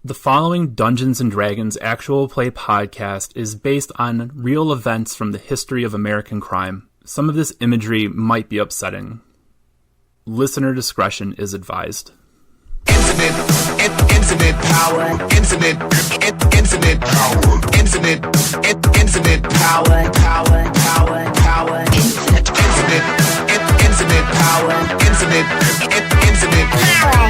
The following Dungeons & Dragons actual play podcast is based on real events from the history of American crime. Some of this imagery might be upsetting. Listener discretion is advised. Infinite power, infinite power, infinite power, infinite power, infinite power, infinite power.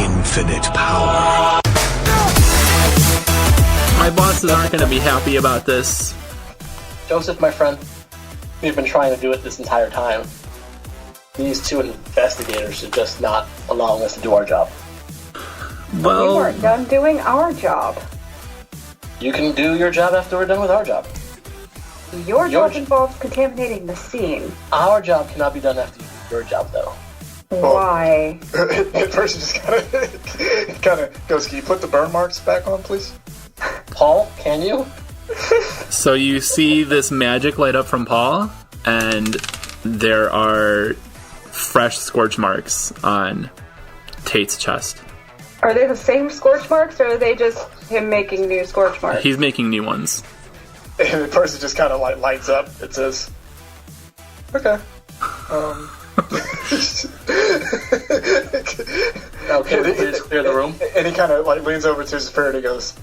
Infinite power. My bosses aren't going to be happy about this. Joseph, my friend, we've been trying to do it this entire time. These two investigators are just not allowing us to do our job. Well, we weren't done doing our job. You can do your job after we're done with our job. Your job involves contaminating the scene. Our job cannot be done after you do your job, though. Why? The person just kind of goes, "Can you put the burn marks back on, please?" Paul, can you? So you see this magic light up from Paul, and there are fresh scorch marks on Tate's chest. Are they the same scorch marks, or are they just him making new scorch marks? He's making new ones. And the person just kind of like lights up. It says, "Okay." Okay, we just clear the room. And he kind of like leans over to his friend and goes,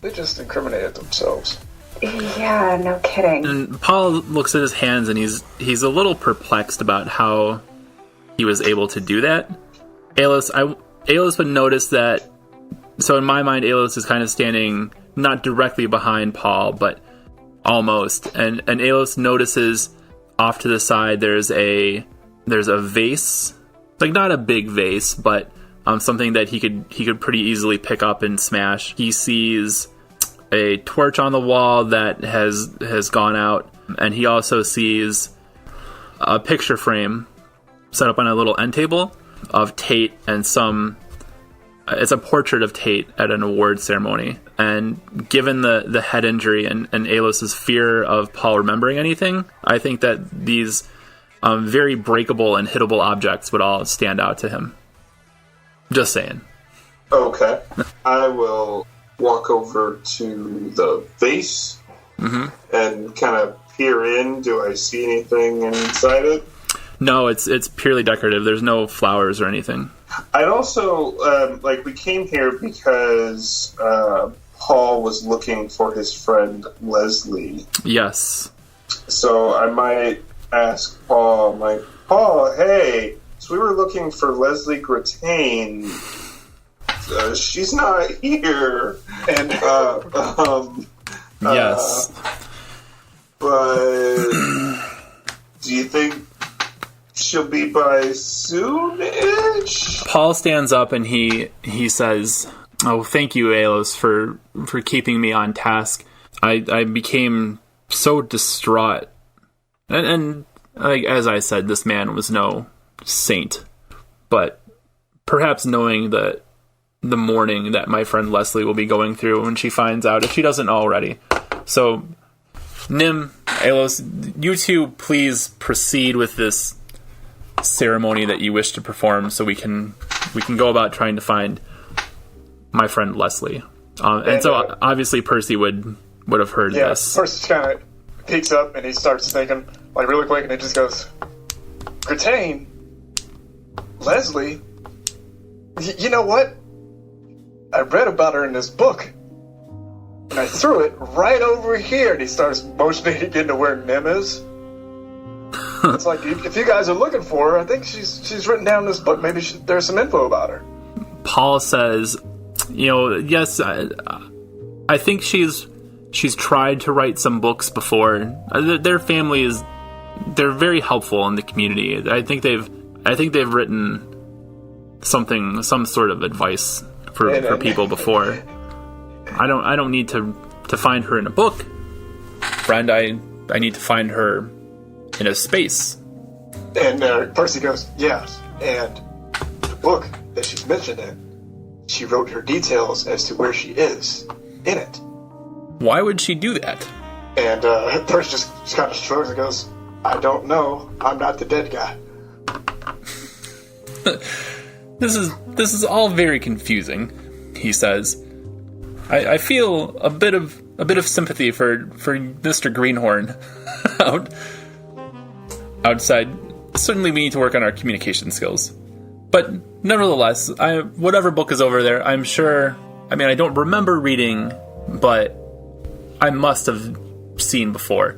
"They just incriminated themselves." Yeah, no kidding. And Paul looks at his hands, and he's a little perplexed about how he was able to do that. Aelos would notice that. So in my mind, Aelos is kind of standing not directly behind Paul, but almost. And Aelos notices off to the side there's a vase, like not a big vase, but something that he could pretty easily pick up and smash. He sees a torch on the wall that has gone out, and he also sees a picture frame set up on a little end table of Tate and it's a portrait of Tate at an award ceremony. And given the head injury and Aelos' fear of Paul remembering anything, I think that these very breakable and hittable objects would all stand out to him. Just saying. Okay. I will walk over to the vase and kind of peer in. Do I see anything inside it? No, it's purely decorative. There's no flowers or anything. I'd also, we came here because Paul was looking for his friend Leslie. Yes. So I might ask Paul, Paul, hey, so we were looking for Leslie Grattain. She's not here. And, yes. But do you think she'll be by soon-ish? Paul stands up and he says, "Oh, thank you, Aelos, for keeping me on task. I became so distraught. And like, as I said, this man was no saint. But perhaps knowing that the mourning that my friend Leslie will be going through when she finds out, if she doesn't already. So, Nim, Aelos, you two please proceed with this ceremony that you wish to perform, so we can go about trying to find my friend Leslie." And so obviously Percy would have heard this. Percy kind of peeks up and he starts thinking like really quick, and it just goes, "Grattain? Leslie? You know what? I read about her in this book, and I threw it right over here." And he starts motioning again to where Nim is. It's like, if you guys are looking for her, I think she's written down in this book. Maybe there's some info about her. Paul says, yes, I think she's tried to write some books before. Their family they're very helpful in the community. I think they've written some sort of advice for people before. I don't need to find her in a book, friend. I need to find her in a space. And Percy goes, yes. And the book that she's mentioned in, she wrote her details as to where she is in it. Why would she do that? And Percy just kind of shrugs and goes, I don't know. I'm not the dead guy. This is all very confusing, he says. I feel a bit of sympathy for Mr. Greenhorn outside. Certainly we need to work on our communication skills. But nevertheless, whatever book is over there, I'm sure, I mean, I don't remember reading, but I must have seen before.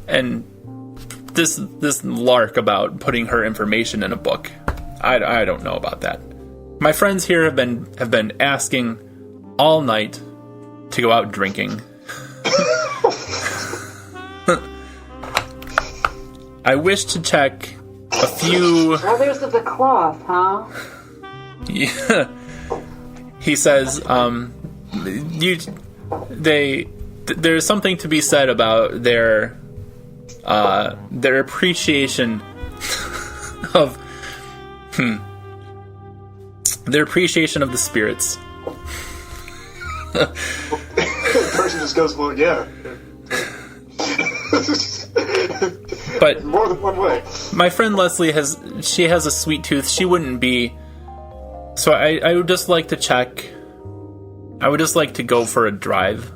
And this lark about putting her information in a book, I don't know about that. My friends here have been asking all night to go out drinking. I wish to check a few... Brothers of the Cloth, huh? Yeah. He says, there's something to be said about their appreciation of... Their appreciation of the spirits. The person just goes, well, yeah. But more than one way. my friend Leslie has a sweet tooth. She wouldn't be. So I would just like to check. I would just like to go for a drive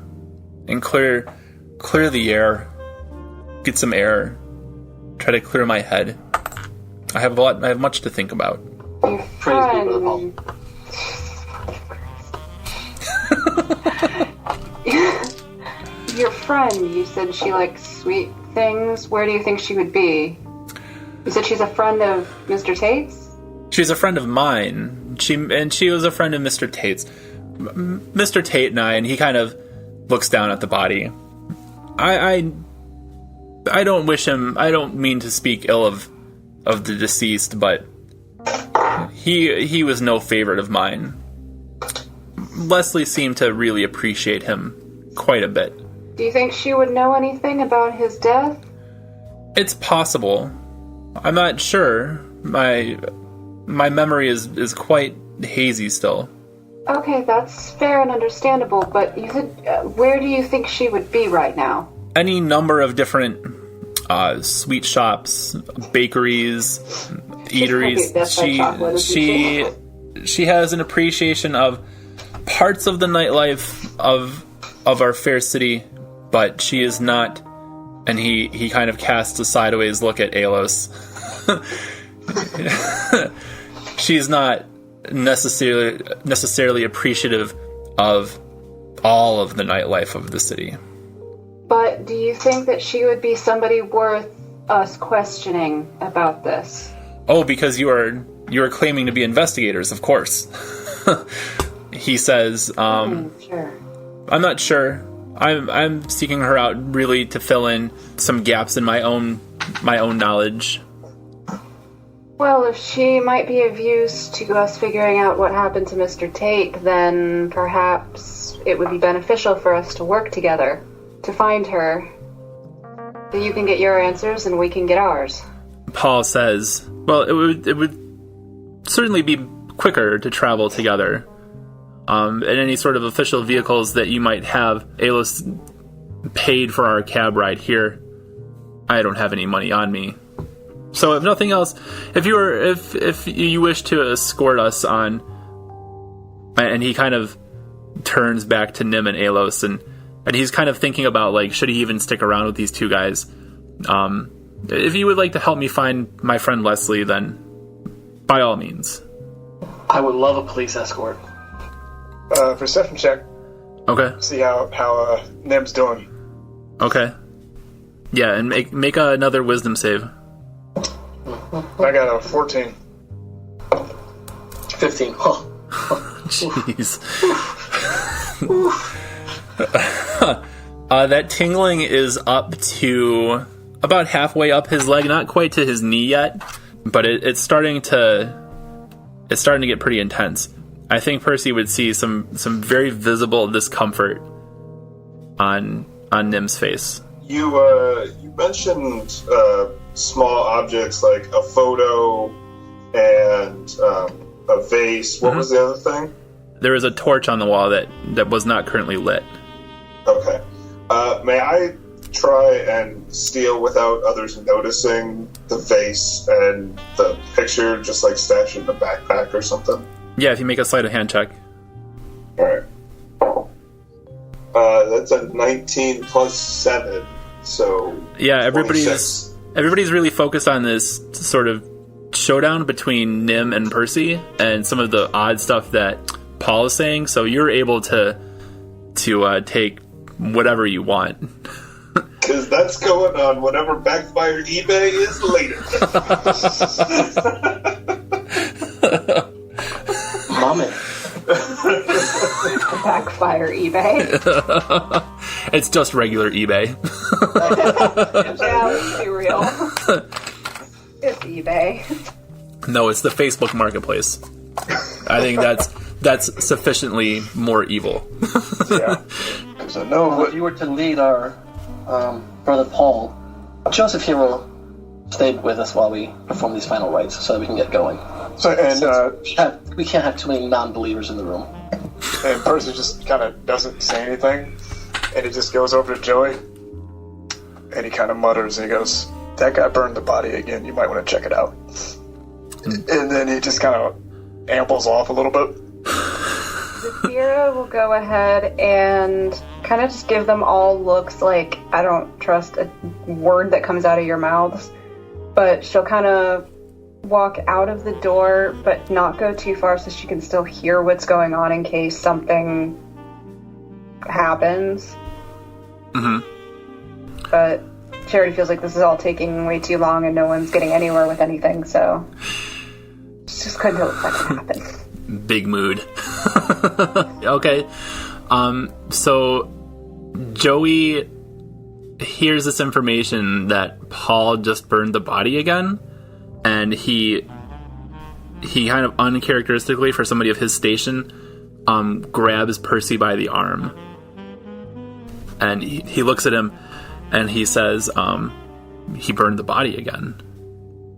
and clear the air, get some air, try to clear my head. I have much to think about. Your Praise be to the friend. Your friend, you said she likes sweet things. Where do you think she would be? You said she's a friend of Mr. Tate's? She's a friend of mine. She was a friend of Mr. Tate's. Mr. Tate and I, and he kind of looks down at the body. I don't wish him. I don't mean to speak ill of the deceased, but he was no favorite of mine. Leslie seemed to really appreciate him quite a bit. Do you think she would know anything about his death? It's possible. I'm not sure. My memory is quite hazy still. Okay, that's fair and understandable, but you said, where do you think she would be right now? Any number of different sweet shops, bakeries, eateries. Best by chocolate, isn't She has an appreciation of parts of the nightlife of our fair city, but she is not. And he kind of casts a sideways look at Alos. She's not necessarily appreciative of all of the nightlife of the city. But do you think that she would be somebody worth us questioning about this? Oh, because you are claiming to be investigators, of course. He says, Sure. I'm not sure. I'm seeking her out really to fill in some gaps in my own knowledge. Well, if she might be of use to us figuring out what happened to Mr. Tate, then perhaps it would be beneficial for us to work together to find her. So you can get your answers and we can get ours. Paul says, well, it would certainly be quicker to travel together. And any sort of official vehicles that you might have, Alos paid for our cab ride here. I don't have any money on me. So if nothing else, if you wish to escort us on, and he kind of turns back to Nim and Alos, and he's kind of thinking about, like, should he even stick around with these two guys? If you would like to help me find my friend Leslie, then by all means. I would love a police escort. Perception check. Okay. See how Nim's doing. Okay. Yeah, and make another wisdom save. I got a 14. 15. Oh. Jeez. That tingling is up to about halfway up his leg, not quite to his knee yet, but it's starting to get pretty intense. I think Percy would see some very visible discomfort on Nim's face. You mentioned small objects like a photo and a vase. What was the other thing? There was a torch on the wall that was not currently lit. Okay. May I try and steal without others noticing the vase and the picture, just like stash it in a backpack or something? Yeah, if you make a sleight of hand check. Alright. That's a 19 plus 7, so... Yeah, everybody's 26. really focused on this sort of showdown between Nim and Percy and some of the odd stuff that Paul is saying, so you're able to take whatever you want. Because that's going on whatever Backfire eBay is later. Mommy. Backfire eBay. It's just regular eBay. Yeah, let's be real. It's eBay. No, it's the Facebook Marketplace. I think that's sufficiently more evil. Yeah. So Well, if you were to lead our brother Paul, Joseph here will stay with us while we perform these final rites so that we can get going. So, and We can't have too many non-believers in the room. and Percy just kind of doesn't say anything, and he just goes over to Joey, and he kind of mutters, and he goes, "That guy burned the body again. You might want to check it out." And then he just kind of ambles off a little bit. Zafira will go ahead and kind of just give them all looks like, I don't trust a word that comes out of your mouths, but she'll kind of walk out of the door, but not go too far so she can still hear what's going on in case something happens. Mm-hmm. But Charity feels like this is all taking way too long and no one's getting anywhere with anything, so she's just couldn't let it happen. Big mood. Okay. So Joey hears this information that Paul just burned the body again, and he kind of uncharacteristically for somebody of his station grabs Percy by the arm, and he looks at him and he says, he burned the body again,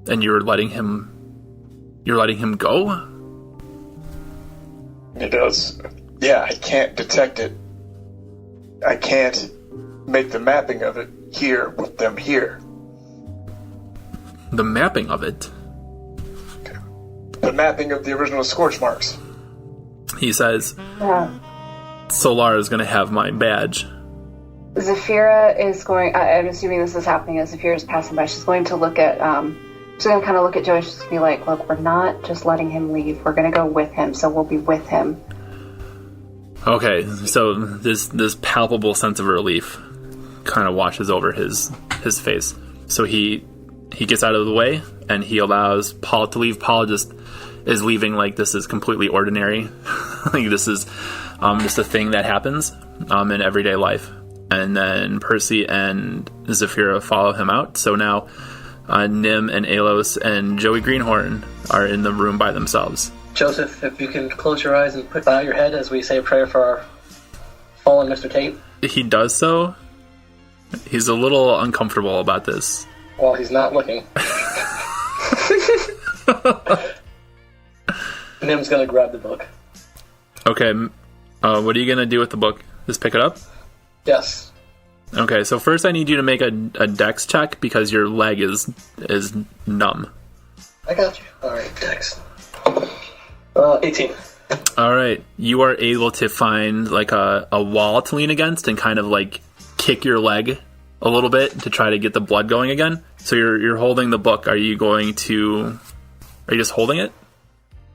and you're letting him go? He goes, "Yeah, I can't detect it. I can't make the mapping of it here with them here. The mapping of it?" The mapping of the original scorch marks." He says, Yeah. Solar is going to have my badge. Zafira is going, I'm assuming this is happening as Zafira is passing by. She's going to look at, she's going to kind of look at Joey. She's going to be like, look, we're not just letting him leave. We're going to go with him, so we'll be with him. Okay, so this palpable sense of relief kind of washes over his face. So he gets out of the way, and he allows Paul to leave. Paul just is leaving like this is completely ordinary. Like this is just a thing that happens in everyday life. And then Percy and Zafira follow him out. So now Nim and Alos and Joey Greenhorn are in the room by themselves. Joseph, if you can close your eyes and put out your head as we say a prayer for our fallen Mr. Tate. He does so. He's a little uncomfortable about this. While he's not looking. Nim's gonna grab the book. Okay, what are you gonna do with the book? Just pick it up? Yes. Okay, so first I need you to make a dex check because your leg is numb. I got you. Alright, Dex. 18. Alright, you are able to find like a wall to lean against and kind of like kick your leg a little bit to try to get the blood going again. So you're holding the book. Are you just holding it?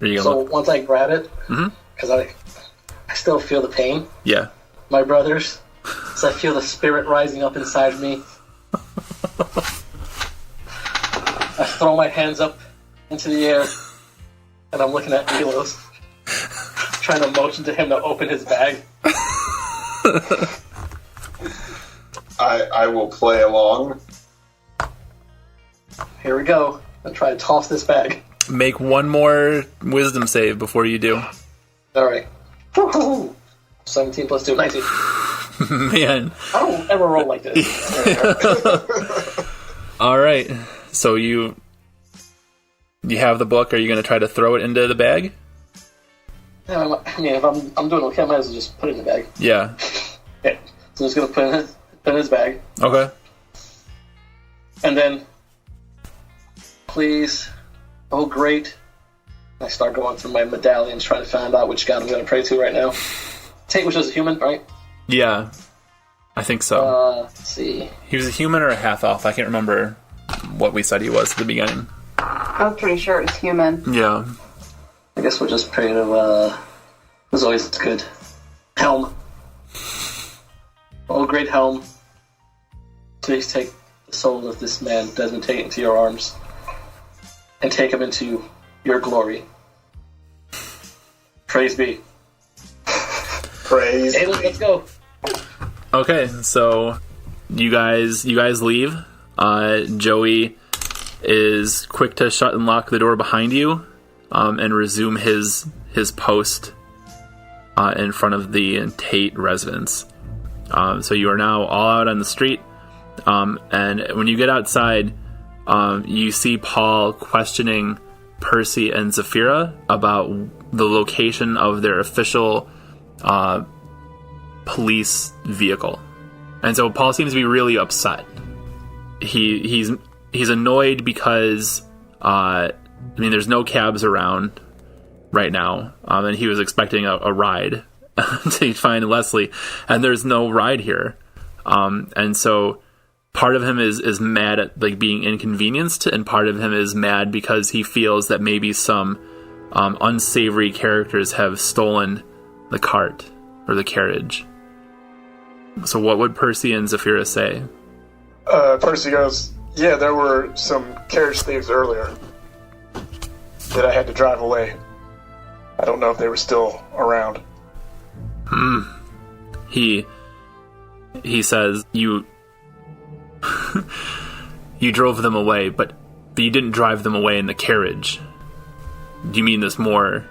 Or are you gonna look? Once I grab it, because I still feel the pain, Yeah. my brothers, so I feel the spirit rising up inside me. I throw my hands up into the air, and I'm looking at Milos, trying to motion to him to open his bag. I will play along. Here we go. I'll try to toss this bag. Make one more wisdom save before you do. Alright. Woohoo! 17 plus 2, 19. Man. I don't ever roll like this. Alright. So you have the book. Are you going to try to throw it into the bag? Yeah, I mean, if I'm doing okay, I might as well just put it in the bag. Yeah. Yeah. So I'm just gonna put it in his bag, Okay. and then, please, oh great, I start going through my medallions, trying to find out which god I'm gonna pray to right now. Tate was just a human, right? Yeah. I think so. Let's see. He was a human or a half-elf. I can't remember what we said he was at the beginning. I was pretty sure it was human. Yeah. I guess we'll just pray to, as always, good. Helm. Oh, great Helm. Please take the soul of this man, Desmond Tate, into your arms. And take him into your glory. Praise be. Praise. Hey, let's go. Okay, so you guys leave. Joey is quick to shut and lock the door behind you, and resume his post in front of the Tate residence. So you are now all out on the street, and when you get outside, you see Paul questioning Percy and Zafira about the location of their official police vehicle. And so Paul seems to be really upset. He's annoyed because there's no cabs around right now, and he was expecting a ride to find Leslie, and there's no ride here. And so part of him is mad at being inconvenienced, and part of him is mad because he feels that maybe some unsavory characters have stolen the cart or the carriage. So what would Percy and Zafira say? Percy goes, yeah, there were some carriage thieves earlier that I had to drive away. I don't know if they were still around. He says, you drove them away, but you didn't drive them away in the carriage. Do you mean this more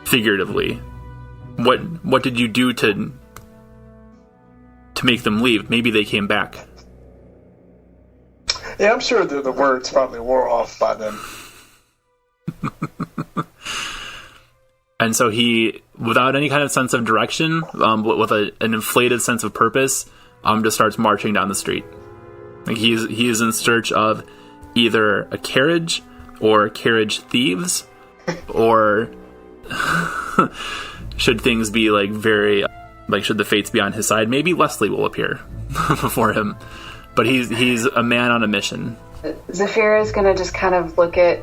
figuratively? What did you do to make them leave? Maybe they came back. Yeah, I'm sure the words probably wore off by then. And so he, without any kind of sense of direction, with an inflated sense of purpose, just starts marching down the street. He is in search of either a carriage or carriage thieves, or should things be very, should the fates be on his side, maybe Leslie will appear before him. But he's a man on a mission. Zafira is gonna just kind of look at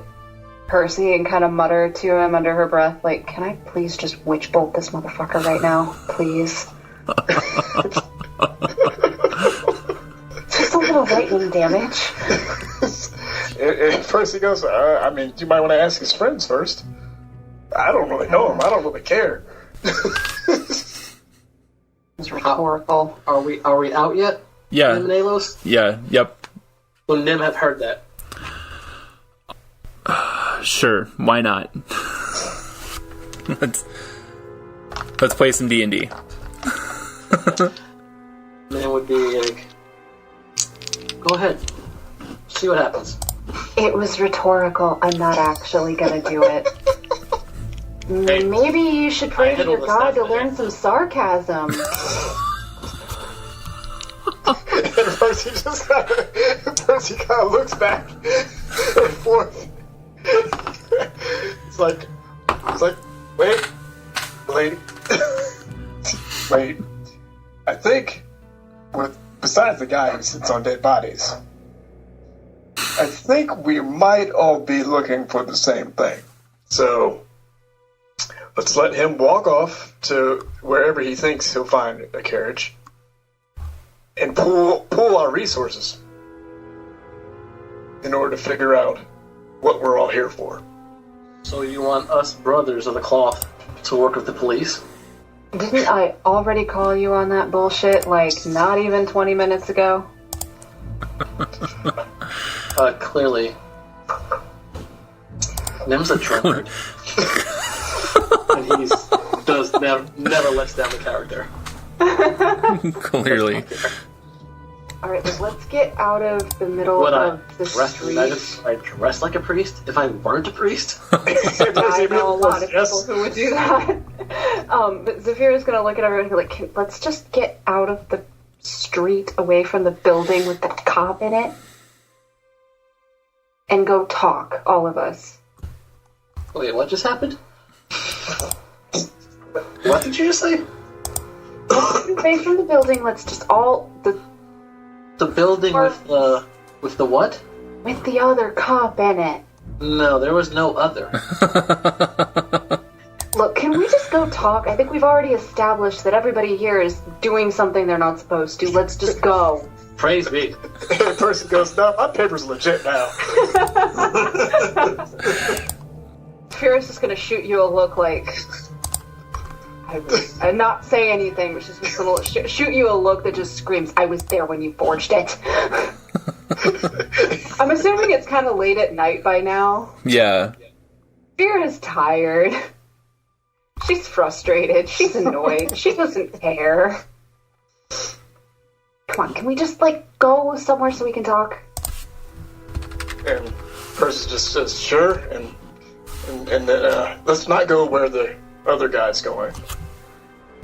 Percy and kind of mutter to him under her breath, can I please just witch bolt this motherfucker right now? Please. Just a little lightning damage. And Percy goes, you might want to ask his friends first. I don't really know him. I don't really care. It's rhetorical. Are we out yet? Yeah. Nim and Alos? Yeah, yep. Will Nim have heard that? Sure, why not? Let's play some D&D. Nim would be go ahead. See what happens. It was rhetorical. I'm not actually gonna do it. Hey, maybe you should pray to your this god to stuff, learn some sarcasm. And Percy kind of looks back and forth. It's like, wait, wait. I think, besides the guy who sits on dead bodies, I think we might all be looking for the same thing. So, let's let him walk off to wherever he thinks he'll find a carriage and pool our resources in order to figure out what we're all here for. So you want us brothers of the cloth to work with the police? Didn't I already call you on that bullshit, not even 20 minutes ago? Clearly. Nim's a drunkard. And he never lets down the character. Clearly. All right, let's get out of the middle Would I of the dress? street. I dress like a priest if I weren't a priest? I know a lot of people who would do that. But Zafira's gonna look at everyone and be like, let's just get out of the street, away from the building with the cop in it, and go talk, all of us. Wait, what just happened? What did you just say? Away from the building, let's just all... The building with the what? With the other cop in it. No, there was no other. Look, can we just go talk? I think we've already established that everybody here is doing something they're not supposed to. Let's just go. Praise be. The person goes, no, my paper's legit now. Fierce is gonna shoot you a look like... and not say anything, but she's just gonna shoot you a look that just screams, I was there when you forged it. I'm assuming it's kind of late at night by now. Yeah. Fear is tired. She's frustrated. She's annoyed. She doesn't care. Come on, can we just, go somewhere so we can talk? And person just says, sure, and then let's not go where the other guy's going.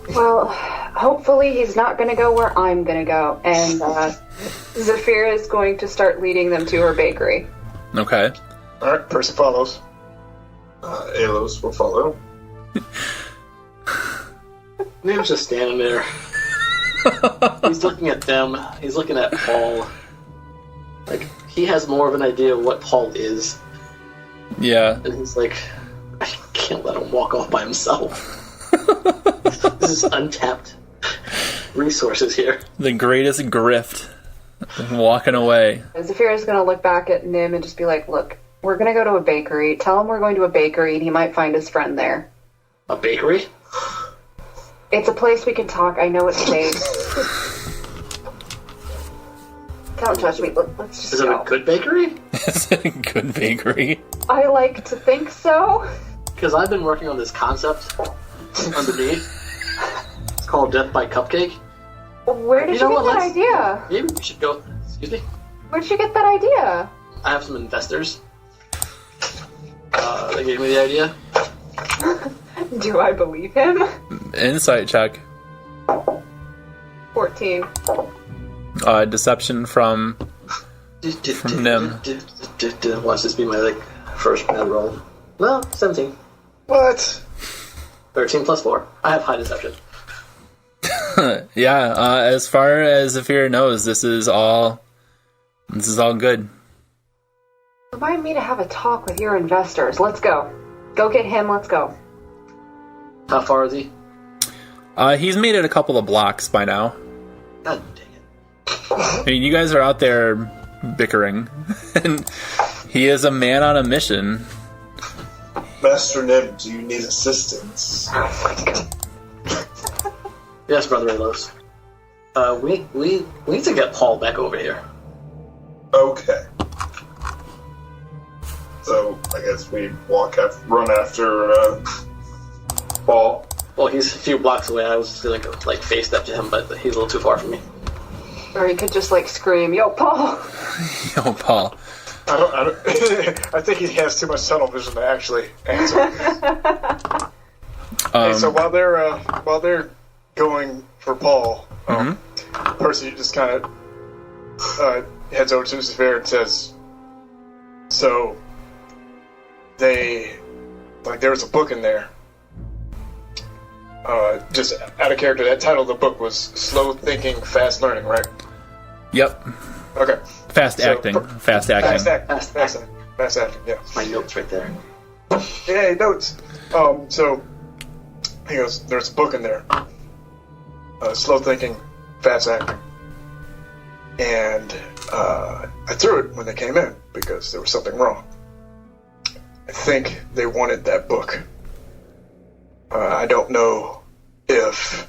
Well, hopefully he's not going to go where I'm going to go. And Zafira is going to start leading them to her bakery. Okay. Alright, person follows. Alos will follow. Nim's just standing there. He's looking at them. He's looking at Paul. Like, he has more of an idea of what Paul is. Yeah. And he's like, I can't let him walk off by himself. This is untapped resources here. The greatest grift. Walking away. Zafira's going to look back at Nim and just be like, look, we're going to go to a bakery. Tell him we're going to a bakery and he might find his friend there. A bakery? It's a place we can talk. I know it's safe. Don't judge me. Let's just Is it go. a good bakery? Is it a good bakery? I like to think so. Because I've been working on this concept underneath. It's called Death by Cupcake. Where did you get that idea? Maybe we should go. Excuse me? Where'd you get that idea? I have some investors. They gave me the idea. Do I believe him? Insight check. 14. Deception from Nim. Watch this be my first bad roll. No, 17. What? 13 plus 4. I have high deception. Yeah, as far as Zafir knows, this is all good. Remind me to have a talk with your investors. Let's go. Go get him, let's go. How far is he? He's made it a couple of blocks by now. God dang it. I mean, you guys are out there bickering, and he is a man on a mission. Master Nim, do you need assistance? Oh my god. Yes, Brother Alos. We need to get Paul back over here. Okay. So, I guess we run after Paul. Well, he's a few blocks away. I was just gonna go, face step to him, but he's a little too far from me. Or he could just scream, yo, Paul! Yo, Paul. I don't I think he has too much tunnel vision to actually answer. Hey, so while they're going for Paul, Percy just kind of heads over to Zafir and says, so there was a book in there. Just out of character, that title of the book was Slow Thinking, Fast Learning, right? Yep. Okay. Fast acting, yeah. Fast acting, yeah. My notes right there. Yay, notes. So he goes, there's a book in there. Slow Thinking, Fast Acting. And I threw it when they came in because there was something wrong. I think they wanted that book. I don't know if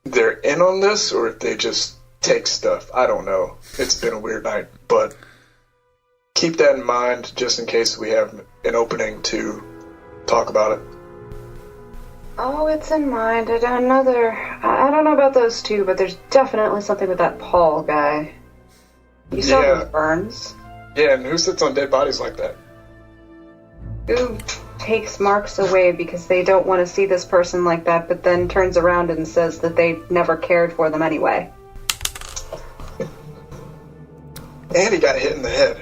they're in on this or if they just take stuff. I don't know. It's been a weird night, but keep that in mind just in case we have an opening to talk about it. Oh, it's in mind. I don't know about those two, but there's definitely something with that Paul guy. You saw Yeah. those burns? Yeah, and who sits on dead bodies like that? Who takes marks away because they don't want to see this person like that, but then turns around and says that they never cared for them anyway? And he got hit in the head.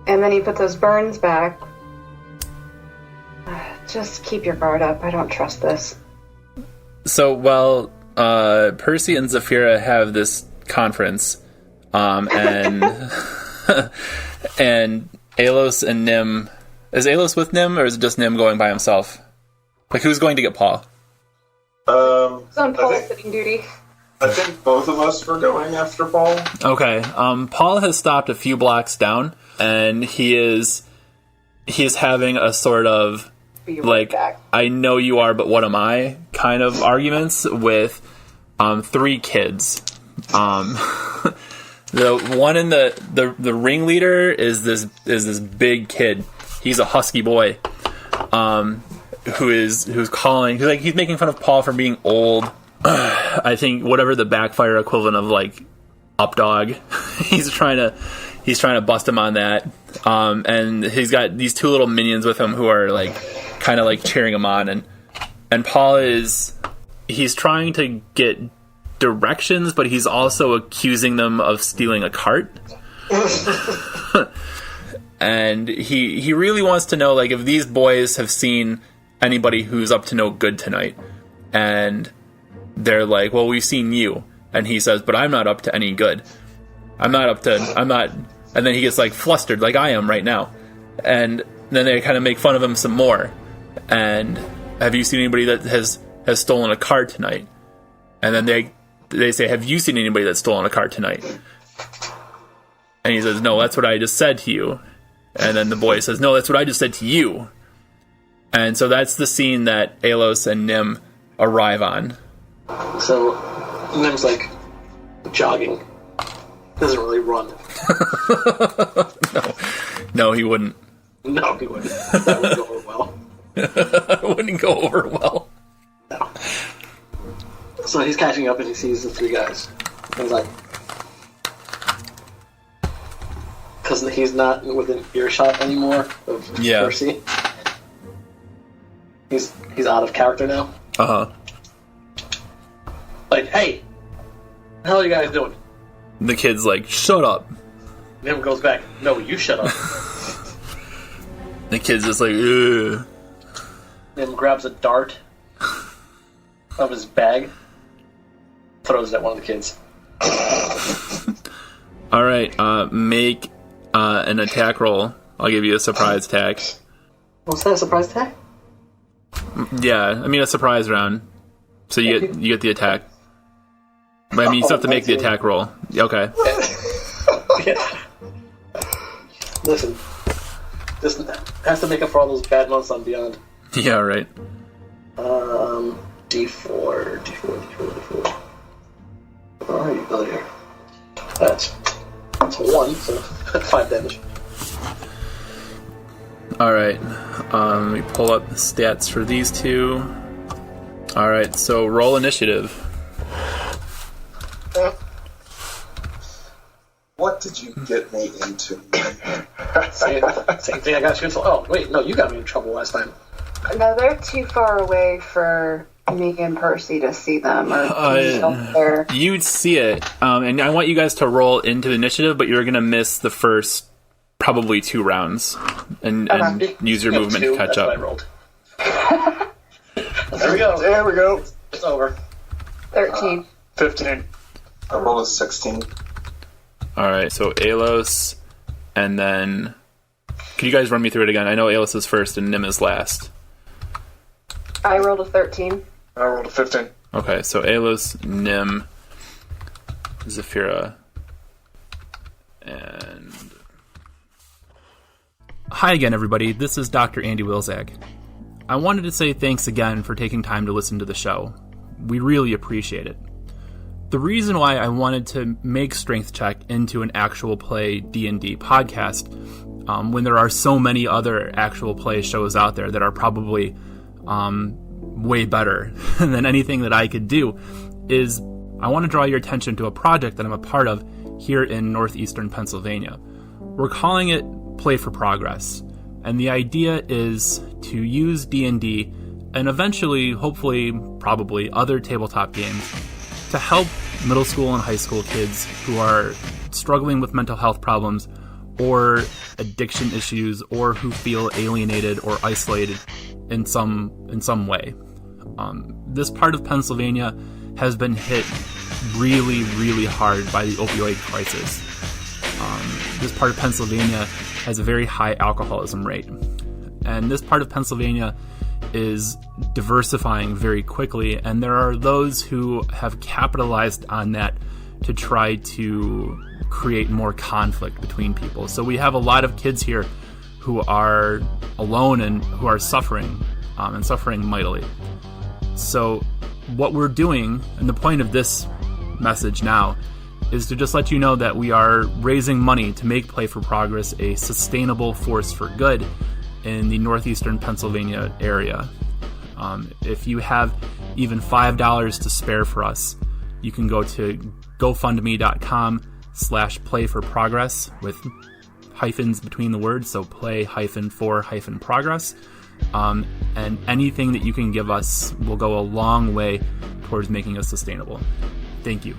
And then he put those burns back. Just keep your guard up. I don't trust this. So while Percy and Zafira have this conference, and and Alos and Nim, is Alos with Nim, or is it just Nim going by himself? Like, who's going to get Paul? It's on Paul's sitting duty. I think both of us were going after Paul. Okay. Paul has stopped a few blocks down, and he is having a sort of Be right like, back. I know you are, but what am I? Kind of arguments with 3 kids. The one in the ringleader is this big kid. He's a husky boy, who's making fun of Paul for being old. I think whatever the backfire equivalent of like updog. he's trying to bust him on that. And he's got these 2 little minions with him who are like kind of like cheering him on, and Paul he's trying to get directions, but he's also accusing them of stealing a cart. And he really wants to know, like, if these boys have seen anybody who's up to no good tonight. And they're like, well, we've seen you. And he says, but I'm not up to any good. I'm not. And then he gets like flustered, like I am right now. And then they kind of make fun of him some more. And have you seen anybody that has stolen a cart tonight? And then they say, have you seen anybody that's stolen a cart tonight? And he says, no, that's what I just said to you. And then the boy says, no, that's what I just said to you. And so that's the scene that Alos and Nim arrive on. So Nim's like jogging. Doesn't really run. No, he wouldn't. No, he wouldn't. That would go over well. It wouldn't go over well. No. So he's catching up and he sees the 3 guys. And he's like, because he's not within earshot anymore of Percy. He's out of character now. Like, hey, what the hell are you guys doing? The kid's like, shut up. Nim goes back, no, you shut up. The kid's just like, ugh. Nim grabs a dart of his bag, throws it at one of the kids. All right, make an attack roll. I'll give you a surprise attack. What's that, a surprise attack? Yeah, I mean a surprise round. So you get the attack. But I mean, you still have to make the attack roll. Okay. Yeah. Listen, this has to make up for all those bad months on Beyond. Yeah, right. D4. Where are you? Oh, here. That's 1, so 5 damage. Alright. Let me pull up the stats for these 2. Alright, so roll initiative. What did you get me into? Same thing I got you into. Oh, wait, no, you got me in trouble last time. No, they're too far away for me and Percy to see them. Or You'd see it, and I want you guys to roll into the initiative, but you're going to miss the first probably 2 rounds and use your movement to catch up. What I rolled. There we go. There we go. It's over. 13. 15. I rolled a 16. Alright, so Alos, and then... Could you guys run me through it again? I know Alos is first and Nim is last. I rolled a 13. I rolled a 15. Okay, so Alos, Nim, Zafira, and... Hi again, everybody. This is Dr. Andy Wilczak. I wanted to say thanks again for taking time to listen to the show. We really appreciate it. The reason why I wanted to make Strength Check into an actual play D&D podcast, when there are so many other actual play shows out there that are probably way better than anything that I could do, is I want to draw your attention to a project that I'm a part of here in northeastern Pennsylvania. We're calling it Play for Progress, and the idea is to use D&D and eventually, hopefully, probably other tabletop games to help middle school and high school kids who are struggling with mental health problems or addiction issues, or who feel alienated or isolated in some way. This part of Pennsylvania has been hit really, really hard by the opioid crisis. This part of Pennsylvania has a very high alcoholism rate. And this part of Pennsylvania is diversifying very quickly, and there are those who have capitalized on that to try to create more conflict between people. So we have a lot of kids here who are alone and who are suffering, and suffering mightily. So what we're doing, and the point of this message now, is to just let you know that we are raising money to make Play for Progress a sustainable force for good in the northeastern Pennsylvania area. If you have even $5 to spare for us, you can go to GoFundMe.com/playforprogress with hyphens between the words, so play-for-progress. And anything that you can give us will go a long way towards making us sustainable. Thank you.